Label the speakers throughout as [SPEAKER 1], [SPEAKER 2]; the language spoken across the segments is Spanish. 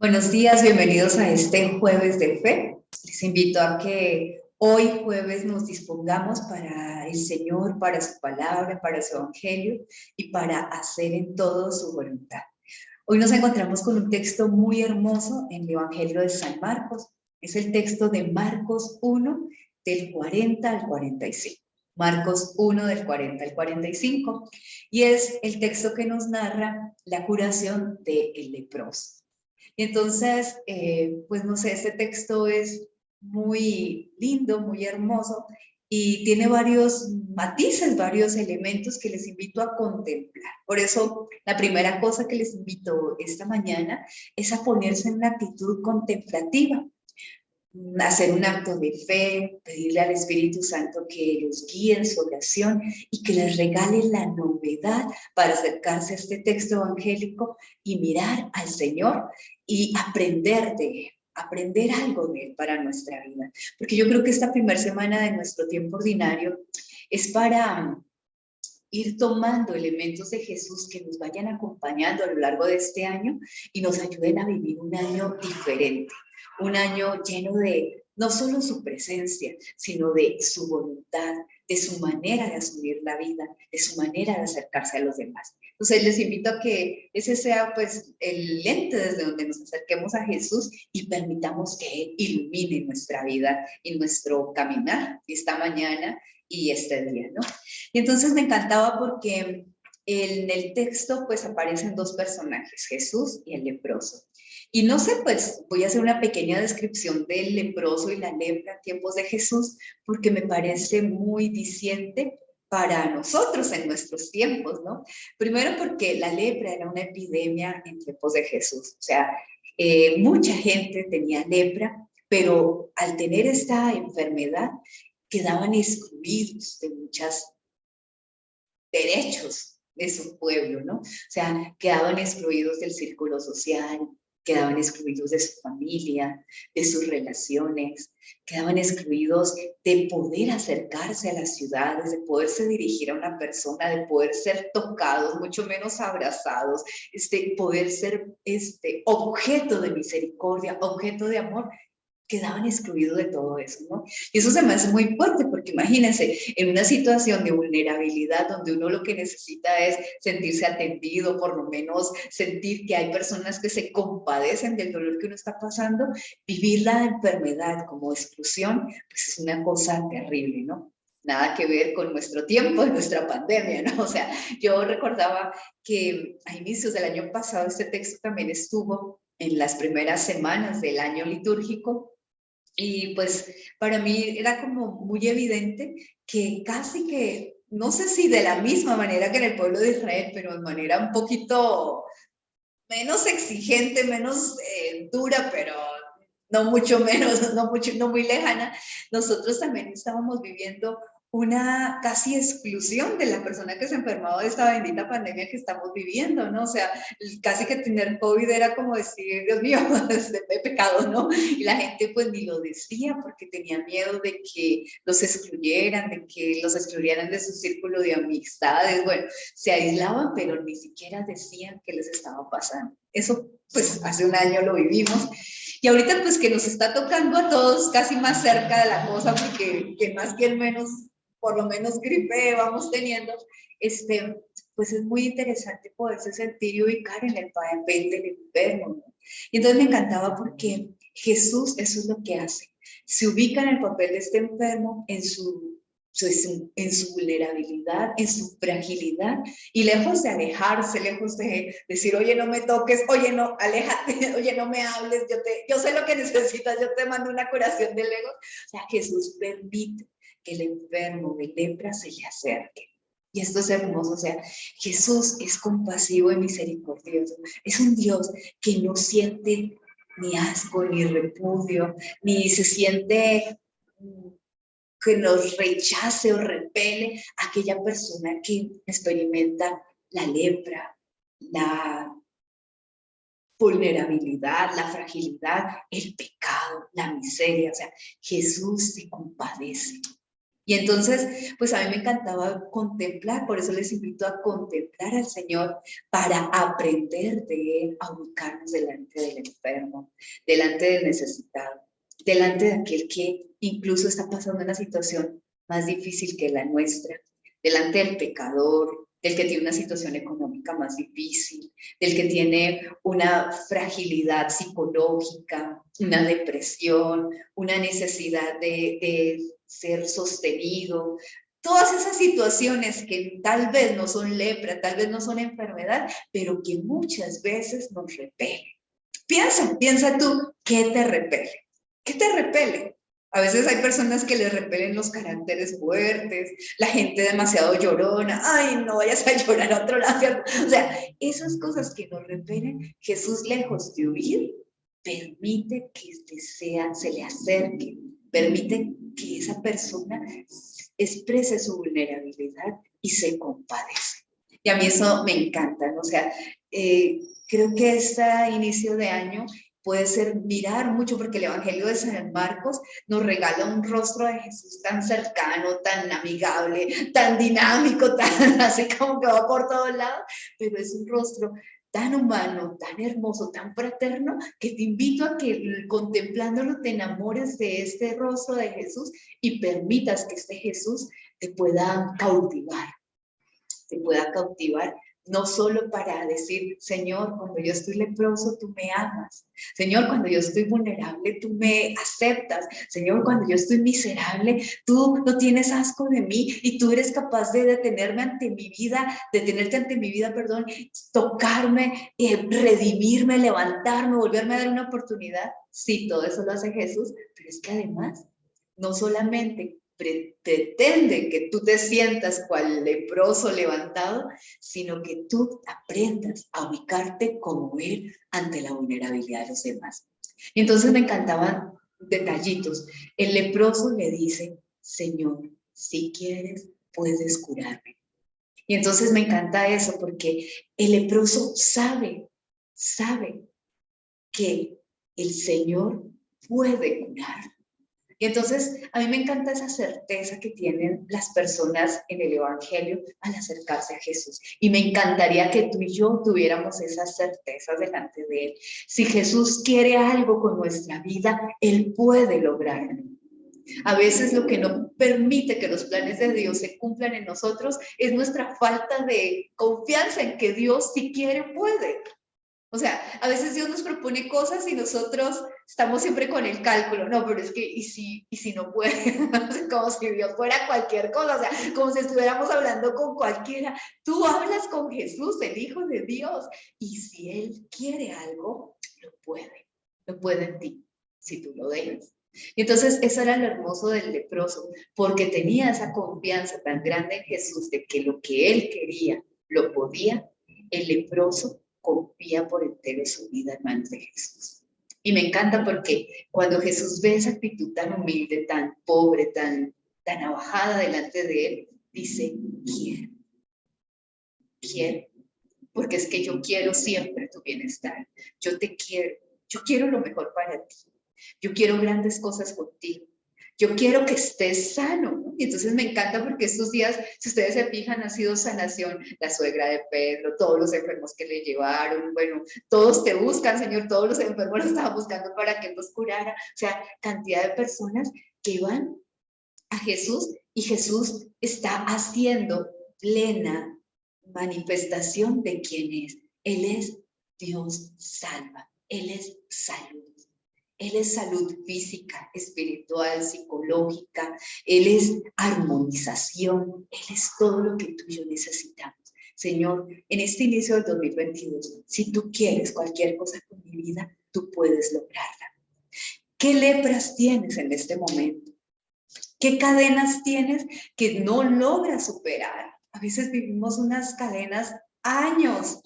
[SPEAKER 1] Buenos días, bienvenidos a este jueves de fe. Les invito a que hoy jueves nos dispongamos para el Señor, para su palabra, para su evangelio y para hacer en todo su voluntad. Hoy nos encontramos con un texto muy hermoso en el Evangelio de San Marcos. Es el texto de Marcos 1, del 40 al 45. Marcos 1, del 40 al 45. Y es el texto que nos narra la curación del leproso. Y entonces, pues no sé, este texto es muy lindo, muy hermoso y tiene varios matices, varios elementos que les invito a contemplar. Por eso, la primera cosa que les invito esta mañana es a ponerse en una actitud contemplativa, hacer un acto de fe, pedirle al Espíritu Santo que los guíe en su oración y que les regale la novedad para acercarse a este texto evangélico y mirar al Señor y aprender de Él, aprender algo de Él para nuestra vida. Porque yo creo que esta primera semana de nuestro tiempo ordinario es para ir tomando elementos de Jesús que nos vayan acompañando a lo largo de este año y nos ayuden a vivir un año diferente, un año lleno de no solo su presencia, sino de su voluntad, de su manera de asumir la vida, de su manera de acercarse a los demás. Entonces les invito a que ese sea pues el lente desde donde nos acerquemos a Jesús y permitamos que Él ilumine nuestra vida y nuestro caminar esta mañana y este día, ¿no? Y entonces me encantaba porque en el texto pues aparecen dos personajes, Jesús y el leproso. Y no sé, pues voy a hacer una pequeña descripción del leproso y la lepra en tiempos de Jesús, porque me parece muy diciente para nosotros en nuestros tiempos, ¿no? Primero porque la lepra era una epidemia en tiempos de Jesús, o sea, mucha gente tenía lepra, pero al tener esta enfermedad quedaban excluidos de muchas derechos de su pueblo, ¿no? O sea, quedaban excluidos del círculo social, quedaban excluidos de su familia, de sus relaciones, quedaban excluidos de poder acercarse a las ciudades, de poderse dirigir a una persona, de poder ser tocados, mucho menos abrazados, poder ser objeto de misericordia, objeto de amor, quedaban excluidos de todo eso, ¿no? Y eso se me hace muy fuerte, porque imagínense, en una situación de vulnerabilidad donde uno lo que necesita es sentirse atendido, por lo menos sentir que hay personas que se compadecen del dolor que uno está pasando, vivir la enfermedad como exclusión, pues es una cosa terrible, ¿no? Nada que ver con nuestro tiempo, nuestra pandemia, ¿no? O sea, yo recordaba que a inicios del año pasado este texto también estuvo en las primeras semanas del año litúrgico. Y pues para mí era como muy evidente que casi que, no sé si de la misma manera que en el pueblo de Israel, pero de manera un poquito menos exigente, menos dura, pero no mucho menos, no muy lejana, nosotros también estábamos viviendo una casi exclusión de la persona que se enfermaba de esta bendita pandemia que estamos viviendo, ¿no? O sea, casi que tener COVID era como decir, Dios mío, he pecado, ¿no? Y la gente pues ni lo decía porque tenía miedo de que los excluyeran, de que los excluyeran de su círculo de amistades, bueno, se aislaban, pero ni siquiera decían qué les estaba pasando. Eso pues hace un año lo vivimos. Y ahorita pues que nos está tocando a todos casi más cerca de la cosa, porque que más que el menos, por lo menos gripe vamos teniendo, pues es muy interesante poderse sentir y ubicar en el papel del enfermo, ¿no? Y entonces me encantaba porque Jesús eso es lo que hace. Se ubica en el papel de este enfermo, en su vulnerabilidad, en su fragilidad, y lejos de alejarse, lejos de decir, oye, no me toques, oye, no, aléjate, oye, no me hables, yo sé lo que necesitas, yo te mando una curación de ego. O sea, Jesús permite que el enfermo de lepra se le acerque. Y esto es hermoso, o sea, Jesús es compasivo y misericordioso. Es un Dios que no siente ni asco, ni repudio, ni se siente que nos rechace o repele a aquella persona que experimenta la lepra, la vulnerabilidad, la fragilidad, el pecado, la miseria. O sea, Jesús se compadece. Y entonces, pues a mí me encantaba contemplar, por eso les invito a contemplar al Señor para aprender de Él, a ubicarnos delante del enfermo, delante del necesitado, delante de aquel que incluso está pasando una situación más difícil que la nuestra, delante del pecador, del que tiene una situación económica más difícil, del que tiene una fragilidad psicológica, una depresión, una necesidad de ser sostenido. Todas esas situaciones que tal vez no son lepra, tal vez no son enfermedad, pero que muchas veces nos repelen. Piensa tú, ¿qué te repele? ¿Qué te repele? A veces hay personas que les repelen los caracteres fuertes, la gente demasiado llorona, ay, no vayas a llorar a otro lado. O sea, esas cosas que nos repelen, Jesús, lejos de huir, permite que se le acerque, permite que esa persona exprese su vulnerabilidad y se compadece. Y a mí eso me encanta, ¿no? O sea, creo que este inicio de año puede ser mirar mucho, porque el Evangelio de San Marcos nos regala un rostro de Jesús tan cercano, tan amigable, tan dinámico, tan así como que va por todos lados, pero es un rostro tan humano, tan hermoso, tan fraterno, que te invito a que contemplándolo te enamores de este rostro de Jesús y permitas que este Jesús te pueda cautivar, no solo para decir, Señor, cuando yo estoy leproso, tú me amas. Señor, cuando yo estoy vulnerable, tú me aceptas. Señor, cuando yo estoy miserable, tú no tienes asco de mí y tú eres capaz de detenerte ante mi vida, perdón, tocarme, redimirme, levantarme, volverme a dar una oportunidad. Sí, todo eso lo hace Jesús, pero es que además, no solamente pretende que tú te sientas cual leproso levantado, sino que tú aprendas a ubicarte como Él ante la vulnerabilidad de los demás. Y entonces me encantaban detallitos. El leproso le dice, Señor, si quieres, puedes curarme. Y entonces me encanta eso porque el leproso sabe que el Señor puede curar. Y entonces a mí me encanta esa certeza que tienen las personas en el Evangelio al acercarse a Jesús. Y me encantaría que tú y yo tuviéramos esas certezas delante de Él. Si Jesús quiere algo con nuestra vida, Él puede lograrlo. A veces lo que no permite que los planes de Dios se cumplan en nosotros es nuestra falta de confianza en que Dios, si quiere, puede. O sea, a veces Dios nos propone cosas y nosotros estamos siempre con el cálculo. No, pero es que, ¿y si no puede? Como si Dios fuera cualquier cosa, o sea, como si estuviéramos hablando con cualquiera. Tú hablas con Jesús, el Hijo de Dios, y si Él quiere algo, lo puede en ti, si tú lo dejas. Y entonces eso era lo hermoso del leproso, porque tenía esa confianza tan grande en Jesús de que lo que Él quería, lo podía. El leproso confía por entero su vida en manos de Jesús. Y me encanta porque cuando Jesús ve esa actitud tan humilde, tan pobre, tan abajada delante de Él, dice, quiero, porque es que yo quiero siempre tu bienestar. Yo te quiero, yo quiero lo mejor para ti. Yo quiero grandes cosas contigo. Yo quiero que estés sano, ¿no? Y entonces me encanta porque estos días, si ustedes se fijan, ha sido sanación, la suegra de Pedro, todos los enfermos que le llevaron, bueno, todos te buscan, Señor, todos los enfermos los estaban buscando para que los curara, o sea, cantidad de personas que van a Jesús y Jesús está haciendo plena manifestación de quién es. Él es Dios salva, Él es salud. Él es salud física, espiritual, psicológica. Él es armonización. Él es todo lo que tú y yo necesitamos. Señor, en este inicio del 2022, si tú quieres cualquier cosa con mi vida, tú puedes lograrla. ¿Qué lepras tienes en este momento? ¿Qué cadenas tienes que no logras superar? A veces vivimos unas cadenas años,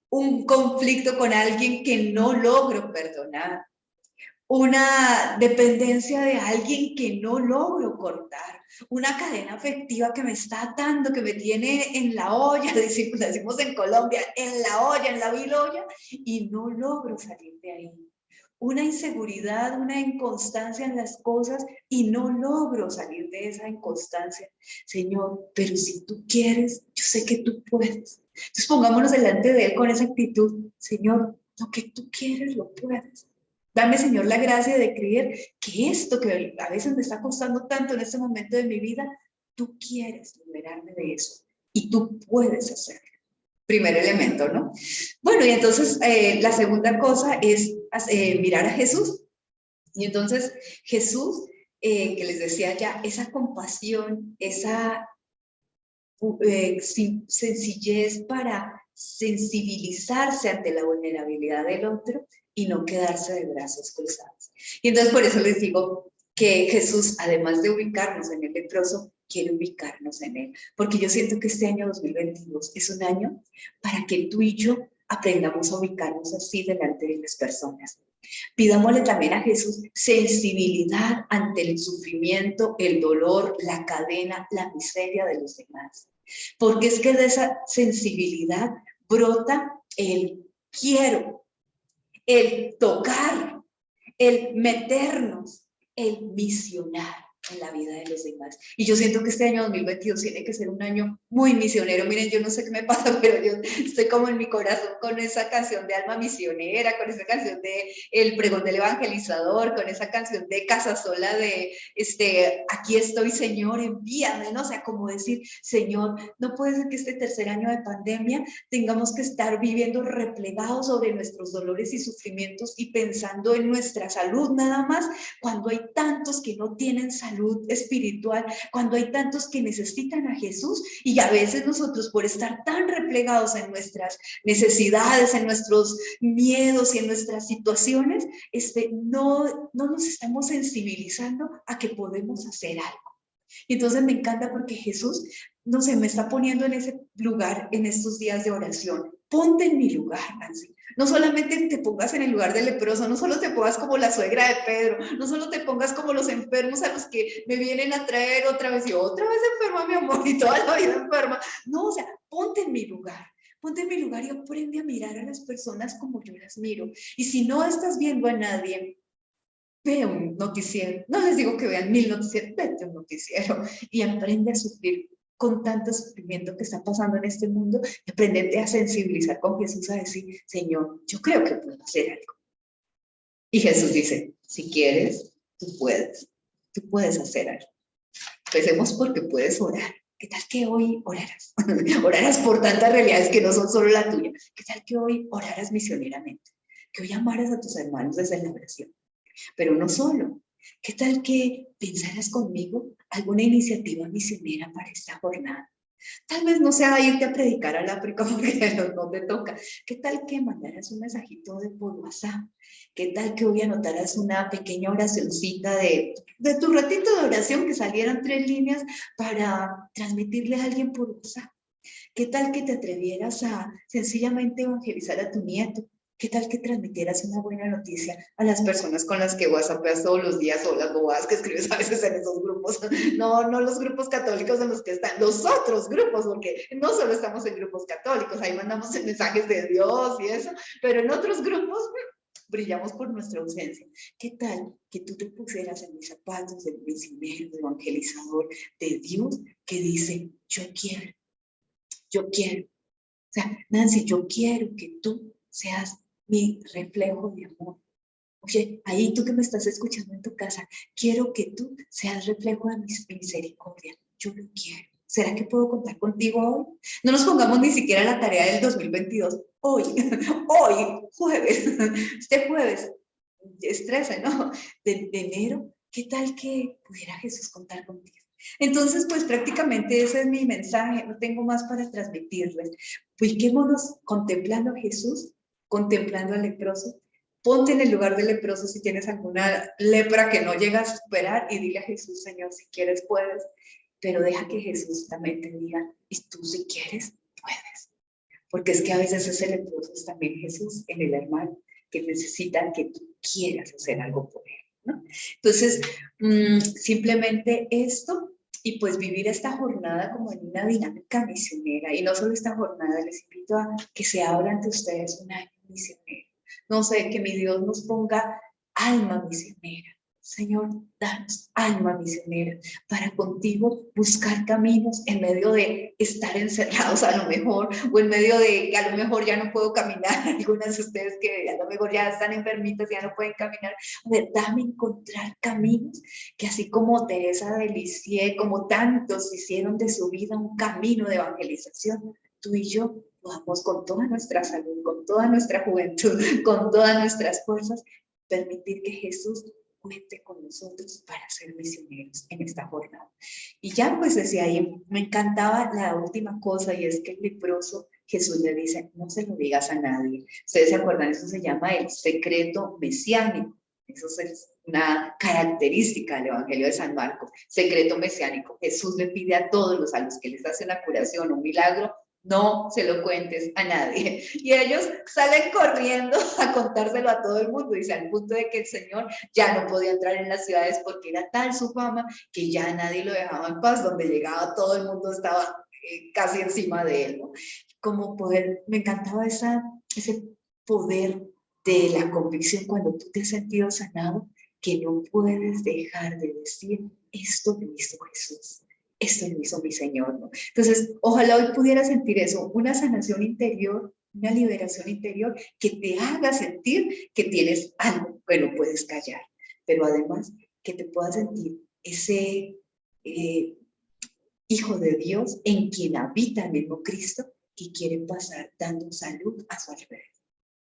[SPEAKER 1] un conflicto con alguien que no logro perdonar, una dependencia de alguien que no logro cortar, una cadena afectiva que me está atando, que me tiene en la olla, decimos en Colombia, en la olla, en la vil olla, y no logro salir de ahí. una inseguridad, una inconstancia en las cosas y no logro salir de esa inconstancia. Señor, pero si tú quieres, yo sé que tú puedes. Entonces pongámonos delante de Él con esa actitud. Señor, lo que tú quieres, lo puedes. Dame, Señor, la gracia de creer que esto que a veces me está costando tanto en este momento de mi vida, tú quieres liberarme de eso y tú puedes hacerlo. Primer elemento, ¿no? Bueno, y entonces la segunda cosa es mirar a Jesús. Y entonces Jesús, que les decía ya, esa compasión, esa sencillez para sensibilizarse ante la vulnerabilidad del otro y no quedarse de brazos cruzados. Y entonces por eso les digo que Jesús, además de ubicarnos en el leproso, quiere ubicarnos en él. Porque yo siento que este año 2022 es un año para que tú y yo aprendamos a ubicarnos así delante de las personas. Pidámosle también a Jesús sensibilidad ante el sufrimiento, el dolor, la cadena, la miseria de los demás. Porque es que de esa sensibilidad brota el quiero, el tocar, el meternos, el misionar en la vida de los demás. Y yo siento que este año 2022 tiene que ser un año muy misionero. Miren, yo no sé qué me pasa, pero yo estoy como en mi corazón con esa canción de Alma Misionera, con esa canción de El Pregón del Evangelizador, con esa canción de Casasola de Aquí estoy, Señor, envíame, ¿no? O sea, como decir, Señor, no puede ser que este tercer año de pandemia tengamos que estar viviendo replegados sobre nuestros dolores y sufrimientos y pensando en nuestra salud nada más, cuando hay tantos que no tienen salud espiritual, cuando hay tantos que necesitan a Jesús, y a veces nosotros por estar tan replegados en nuestras necesidades, en nuestros miedos y en nuestras situaciones, no nos estamos sensibilizando a que podemos hacer algo. Y entonces me encanta porque Jesús, no sé, me está poniendo en ese lugar en estos días de oración. Ponte en mi lugar, Nancy. No solamente te pongas en el lugar del leproso, no solo te pongas como la suegra de Pedro, no solo te pongas como los enfermos a los que me vienen a traer otra vez y otra vez enferma, mi amor, y toda la vida enferma. No, o sea, ponte en mi lugar. Ponte en mi lugar y aprende a mirar a las personas como yo las miro. Y si no estás viendo a nadie, ve un noticiero. No les digo que vean 1000 noticieros, vete un noticiero y aprende a sufrir con tanto sufrimiento que está pasando en este mundo y aprendete a sensibilizar con Jesús, a decir, Señor, yo creo que puedo hacer algo. Y Jesús dice, si quieres, tú puedes hacer algo. Empecemos porque puedes orar. ¿Qué tal que hoy oraras? Oraras por tantas realidades que no son solo la tuya. ¿Qué tal que hoy oraras misioneramente? Que hoy amaras a tus hermanos desde la oración. Pero no solo. ¿Qué tal que pensaras conmigo alguna iniciativa misionera para esta jornada? Tal vez no sea irte a predicar al África porque no te toca. ¿Qué tal que mandaras un mensajito por WhatsApp? ¿Qué tal que hoy anotaras una pequeña oracioncita de tu ratito de oración, que salieran 3 líneas para transmitirle a alguien por WhatsApp? ¿Qué tal que te atrevieras a sencillamente evangelizar a tu nieto? ¿Qué tal que transmitieras una buena noticia a las personas con las que WhatsAppeas todos los días, o las bobadas que escribes a veces en esos grupos? No los grupos católicos en los que están, los otros grupos, porque no solo estamos en grupos católicos, ahí mandamos mensajes de Dios y eso, pero en otros grupos brillamos por nuestra ausencia. ¿Qué tal que tú te pusieras en mis zapatos del misionero, del evangelizador de Dios, que dice, yo quiero? O sea, Nancy, yo quiero que tú seas mi reflejo de amor. Oye, ahí tú que me estás escuchando en tu casa, quiero que tú seas reflejo de mi misericordia. Yo lo quiero. ¿Será que puedo contar contigo hoy? No nos pongamos ni siquiera la tarea del 2022. Hoy, hoy, jueves, este jueves, es 13, ¿no? De enero, ¿qué tal que pudiera Jesús contar contigo? Entonces, pues prácticamente ese es mi mensaje, no tengo más para transmitirles. Ubiquémonos contemplando a Jesús, contemplando al leproso. Ponte en el lugar del leproso si tienes alguna lepra que no llegas a superar y dile a Jesús, Señor, si quieres puedes, pero deja que Jesús también te diga, y tú si quieres puedes. Porque es que a veces ese leproso es también Jesús en el hermano, que necesita que tú quieras hacer algo por él, ¿no? Entonces, simplemente esto, y pues vivir esta jornada como en una dinámica misionera, y no solo esta jornada, les invito a que se abra ante ustedes un año misionero. No sé, que mi Dios nos ponga alma misionera. Señor, danos alma misionera para contigo buscar caminos en medio de estar encerrados a lo mejor, o en medio de que a lo mejor ya no puedo caminar, algunas de ustedes que a lo mejor ya están enfermitas, ya no pueden caminar. A ver, dame encontrar caminos que así como Teresa de Lisieux, como tantos hicieron de su vida un camino de evangelización, tú y yo podamos con toda nuestra salud, con toda nuestra juventud, con todas nuestras fuerzas, permitir que Jesús cuente con nosotros para ser misioneros en esta jornada. Y ya pues desde ahí me encantaba la última cosa, y es que el leproso, Jesús le dice, no se lo digas a nadie. Ustedes se acuerdan, eso se llama el secreto mesiánico. Eso es una característica del Evangelio de San Marcos, secreto mesiánico. Jesús le pide a todos a los que les hace una curación, un milagro, no se lo cuentes a nadie. Y ellos salen corriendo a contárselo a todo el mundo, dice, al punto de que el Señor ya no podía entrar en las ciudades porque era tal su fama que ya nadie lo dejaba en paz. Donde llegaba todo el mundo estaba casi encima de él, ¿no? Como poder, me encantaba ese poder de la convicción cuando tú te has sentido sanado, que no puedes dejar de decir, esto lo hizo Jesús. Esto lo hizo mi Señor, ¿no? Entonces, ojalá hoy pudiera sentir eso, una sanación interior, una liberación interior que te haga sentir que tienes algo que no puedes callar, pero además que te puedas sentir ese Hijo de Dios en quien habita el mismo Cristo, que quiere pasar dando salud a su alrededor.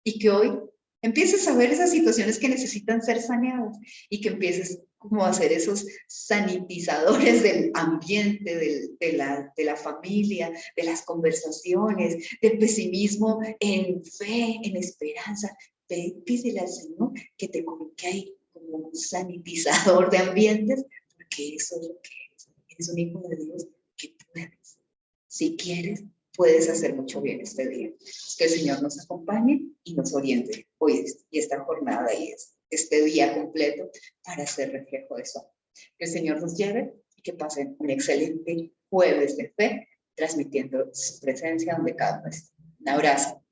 [SPEAKER 1] Y que hoy empieces a ver esas situaciones que necesitan ser saneadas y que empieces como a hacer esos sanitizadores del ambiente, de la familia, de las conversaciones, del pesimismo en fe, en esperanza. Pídele al Señor que te coloque ahí como un sanitizador de ambientes, porque eso es lo que es. Eres un hijo de Dios que puedes. Si quieres, puedes hacer mucho bien este día. Que el Señor nos acompañe y nos oriente hoy y esta jornada y este día completo para ser reflejo de eso. Que el Señor nos lleve y que pasen un excelente jueves de fe, transmitiendo su presencia donde cada uno esté. Un abrazo.